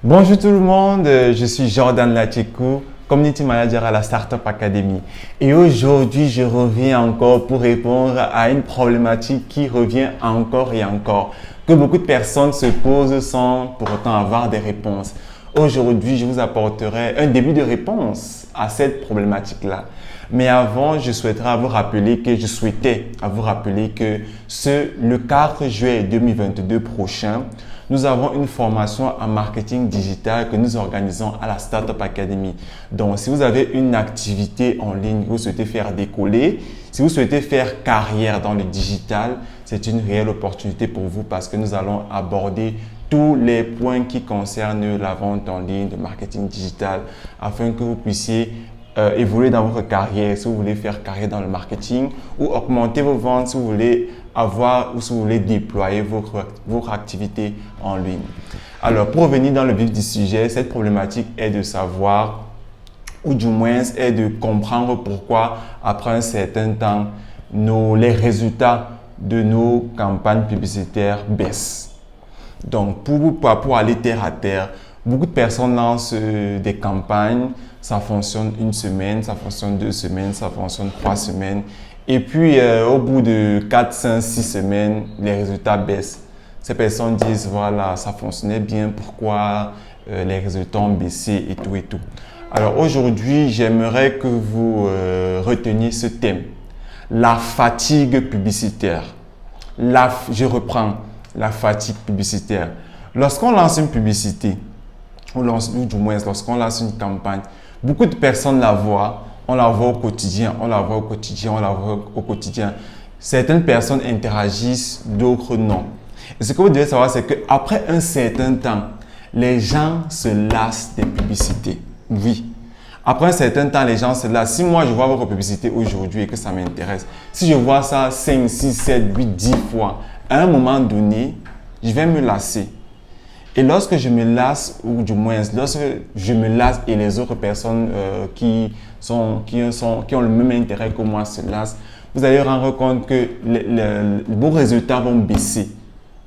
Bonjour tout le monde, je suis Jordan Lachekou, Community Manager à la Startup Academy. Et aujourd'hui, je reviens encore pour répondre à une problématique qui revient encore et encore, que beaucoup de personnes se posent sans pour autant avoir des réponses. Aujourd'hui, je vous apporterai un début de réponse à cette problématique-là. Mais avant, je souhaitais vous rappeler que le 4 juillet 2022 prochain, nous avons une formation en marketing digital que nous organisons à la Startup Academy. Donc, si vous avez une activité en ligne que vous souhaitez faire décoller, si vous souhaitez faire carrière dans le digital, c'est une réelle opportunité pour vous parce que nous allons aborder tous les points qui concernent la vente en ligne, le marketing digital, afin que vous puissiez évoluer dans votre carrière, si vous voulez faire carrière dans le marketing ou augmenter vos ventes, si vous voulez avoir ou si vous voulez déployer votre activité en ligne. Alors, pour revenir dans le vif du sujet, cette problématique est de savoir ou du moins est de comprendre pourquoi après un certain temps, les résultats de nos campagnes publicitaires baissent. Donc, pour aller terre à terre, beaucoup de personnes lancent des campagnes, ça fonctionne une semaine, ça fonctionne 2 semaines, ça fonctionne 3 semaines. Et puis, au bout de 4, 5, 6 semaines, les résultats baissent. Ces personnes disent, voilà, ça fonctionnait bien, pourquoi les résultats ont baissé et tout et tout. Alors aujourd'hui, j'aimerais que vous reteniez ce thème, la fatigue publicitaire. Je reprends, la fatigue publicitaire. Lorsqu'on lance une publicité, ou du moins lorsqu'on lance une campagne, beaucoup de personnes la voient, on la voit au quotidien, on la voit au quotidien, on la voit au quotidien. Certaines personnes interagissent, d'autres non. Et ce que vous devez savoir, c'est qu'après un certain temps, les gens se lassent des publicités. Oui. Après un certain temps, les gens se lassent. Si moi, je vois votre publicité aujourd'hui et que ça m'intéresse, si je vois ça 5, 6, 7, 8, 10 fois, à un moment donné, je vais me lasser. Et lorsque je me lasse, ou du moins, lorsque je me lasse et les autres personnes qui ont le même intérêt que moi se lassent, vous allez vous rendre compte que vos résultats vont baisser.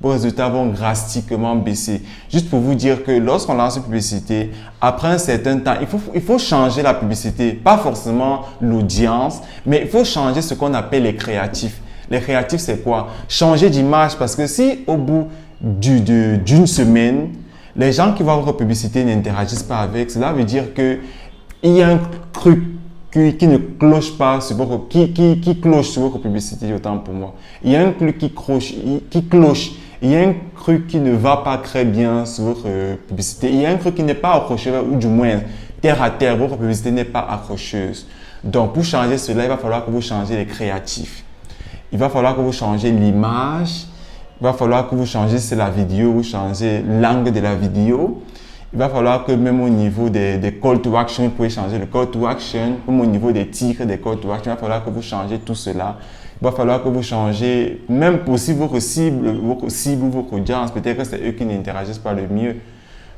Vos résultats vont drastiquement baisser. Juste pour vous dire que lorsqu'on lance une publicité, après un certain temps, il faut changer la publicité. Pas forcément l'audience, mais il faut changer ce qu'on appelle les créatifs. Les créatifs, c'est quoi? Changer d'image parce que si au bout d'une semaine, les gens qui voient votre publicité n'interagissent pas avec, cela veut dire qu'il y a un truc qui ne cloche pas sur votre, qui cloche sur votre publicité, autant pour moi. Il y a un truc qui cloche. Il y a un truc qui ne va pas très bien sur votre publicité. Il y a un truc qui n'est pas accrocheur, ou du moins, terre à terre, votre publicité n'est pas accrocheuse. Donc, pour changer cela, il va falloir que vous changez les créatifs. Il va falloir que vous changez l'image. Il va falloir que vous changez si c'est la vidéo, vous changez l'angle de la vidéo. Il va falloir que même au niveau des call to action, vous pouvez changer le call to action. Même au niveau des titres des call to action, il va falloir que vous changez tout cela. Il va falloir que vous changez, même aussi votre cible, votre audience. Peut-être que c'est eux qui n'interagissent pas le mieux.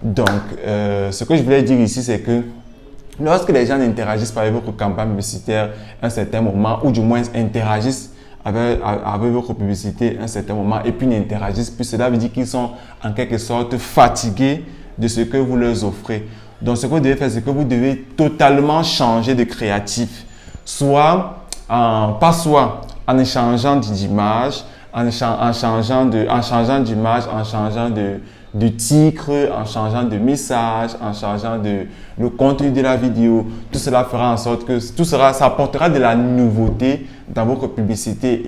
Donc, ce que je voulais dire ici, c'est que lorsque les gens n'interagissent pas avec votre campagne publicitaire à un certain moment, ou du moins interagissent avec votre publicité à un certain moment et puis n'interagissent plus, cela veut dire qu'ils sont en quelque sorte fatigués de ce que vous leur offrez. Donc, ce que vous devez faire, c'est que vous devez totalement changer de créatif. Pas soit en changeant d'image, en changeant d'image, en changeant de titre, en changeant de message, en changeant le contenu de la vidéo. Tout cela fera en sorte que ça apportera de la nouveauté dans votre publicité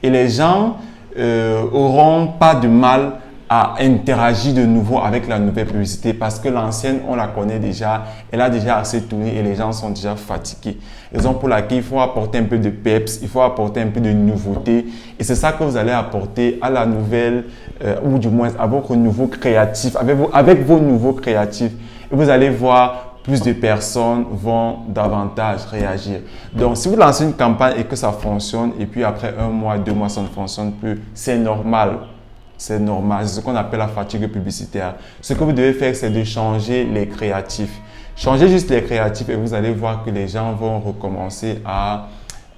et les gens auront pas de mal à interagir de nouveau avec la nouvelle publicité parce que l'ancienne, on la connaît déjà, elle a déjà assez tourné et les gens sont déjà fatigués. Raison pour laquelle il faut apporter un peu de peps, il faut apporter un peu de nouveauté et c'est ça que vous allez apporter à la nouvelle ou du moins à votre nouveau créatif, avec vos nouveaux créatifs et vous allez voir plus de personnes vont davantage réagir. Donc, si vous lancez une campagne et que ça fonctionne et puis après 1 mois, 2 mois, ça ne fonctionne plus, c'est normal. C'est normal, c'est ce qu'on appelle la fatigue publicitaire. Ce que vous devez faire, c'est de changer les créatifs. Changez juste les créatifs et vous allez voir que les gens vont recommencer à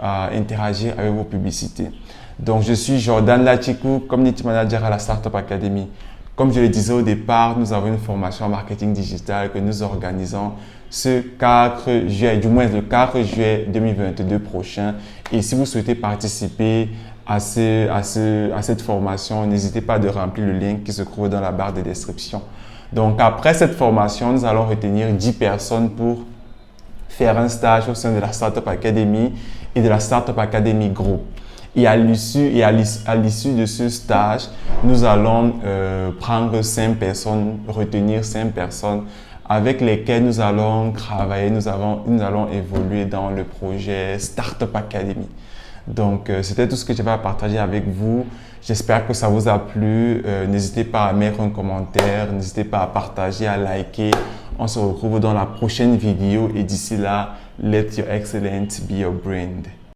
interagir avec vos publicités. Donc, je suis Jordan Lachekou, Community Manager à la Startup Academy. Comme je le disais au départ, nous avons une formation en marketing digital que nous organisons ce 4 juillet, du moins le 4 juillet 2022 prochain. Et si vous souhaitez participer à cette formation, n'hésitez pas à remplir le lien qui se trouve dans la barre de description. Donc, après cette formation, nous allons retenir 10 personnes pour faire un stage au sein de la Startup Academy et de la Startup Academy Group. Et à l'issue de ce stage, nous allons prendre 5 personnes, retenir 5 personnes avec lesquelles nous allons travailler, nous allons évoluer dans le projet Startup Academy. Donc, c'était tout ce que j'avais à partager avec vous. J'espère que ça vous a plu. N'hésitez pas à mettre un commentaire, n'hésitez pas à partager, à liker. On se retrouve dans la prochaine vidéo et d'ici là, let your excellence be your brand.